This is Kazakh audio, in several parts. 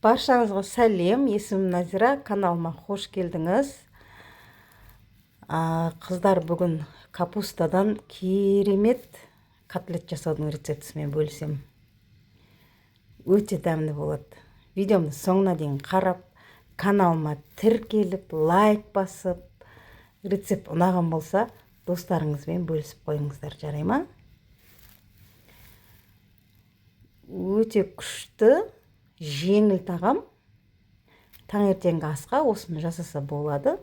Баршаңызға сәлем, есімім Назира, каналыма қош келдіңіз. Қыздар, бүгін капустадан керемет котлет жасаудың рецептісімен бөлісем. Өте дәмді болады. Видеомды соңына дейін қарап, каналыма тіркеліп, лайк басып, рецепт ұнаған болса, достарыңызбен бөлісіп қойыңыздар, жарай ма? Өте күшті, жеңіл тағам. Таңертеңгі асқа осыны жасаса болады.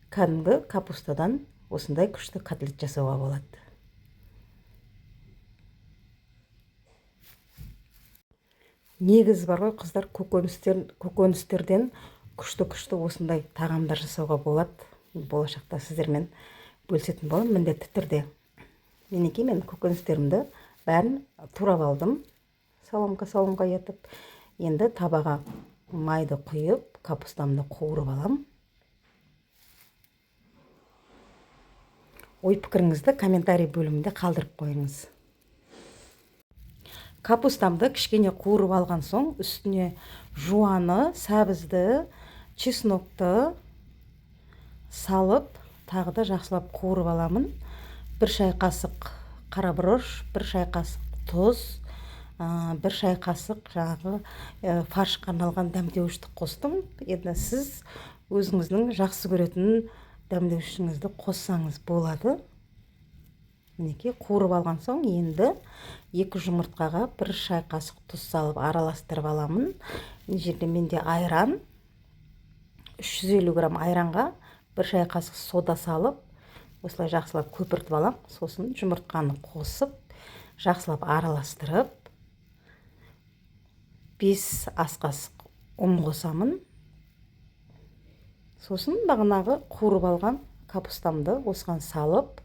Кәдімгі капустадан осындай күшті котлет жасауға болады. Негіз бар ғой, қыздар, көкөністерден күшті осындай тағамдар жасауға болады. Болашақта сіздермен бөлісетін боламын, міндетті түрде. Мінекей, мен көкөністерімді бәрін турап алдым. Саломға етіп. Енді табаға майды құйып, капустамды қуырып алам. Ой пікіріңізді комментарий бөлімінде қалдырып қойыңыз. Капустамды кішкене қуырып алған соң, үстіне жуаны, сәбізді, чеснокты салып, тағы да жақсылап қуырып аламын. 1 шай қасық қара бұрыш, 1 шай қасық тұз, 1 шай қасық жаңағы фаршқа арналған дәмдеуішті қостым. Енді сіз өзіңіздің жақсы көретін дәмдеуішіңізді қоссаңыз болады. Мінекей, қуырып алған соң, енді 2 жұмыртқаға 1 шай қасық тұз салып араластырып аламын. Бұл жерде менде айран, 350 грамм айранға 1 шай қасық сода салып, осылай жақсылап көпіртіп алам. Сосын жұмыртқаны қосып, жақсылап араластырып, 5 ас қасық ұн қосамын. Сосын бағанағы қуырып алған капустамды осыған салып,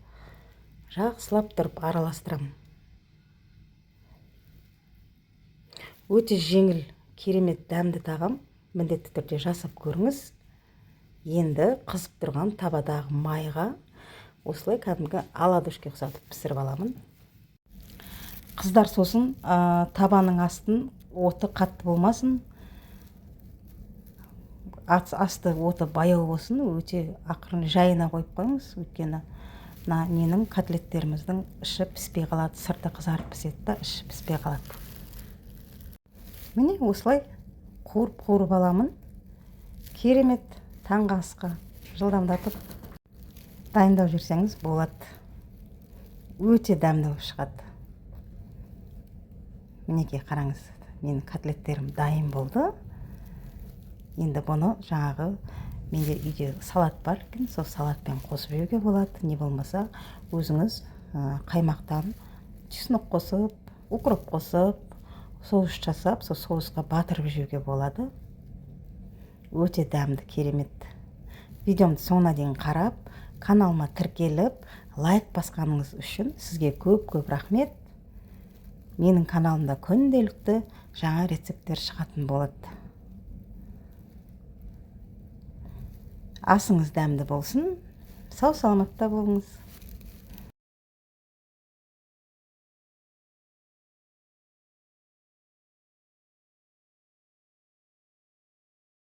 жақсылап тұрып араластырам. Өте жеңіл, керемет дәмді тағам. Міндетті түрде жасап көріңіз. Енді қызып тұрған табадағы майға осылай кәдімгі аладушке ұқсатып пісіріп аламын. Қыздар, сосын табаның астын оты қатты болмасын, асты оты баяу болсын, өте ақырын жайына қойып қойыңыз. Өйткені менің котлеттеріміздің іші піспей қалады, сырты қызарып піседі да, іші піспей қалады. Міне осылай қуырып аламын. Керемет таңғы асқа жылдамдатып дайындап жүрсеңіз болады. Өте дәмді болып шығады. Мінекей, қараңыз, менің котлеттерім дайын болды. Енді бұны жаңағы менде үйде салат бар екен, сол салатпен қосып жеуге болады. Не болмаса, өзіңіз қаймақтан чеснок қосып, укроп қосып, соус жасап, сол соусқа батырып жеуге болады. Өте дәмді, керемет. Видеомды соңына дейін қарап, каналыма тіркеліп, лайк басқаныңыз үшін сізге көп рахмет. Менің каналымда күнделікті жаңа рецепттер шығатын болады. Асыңыз дәмді болсын. Сау саламатта болыңыз.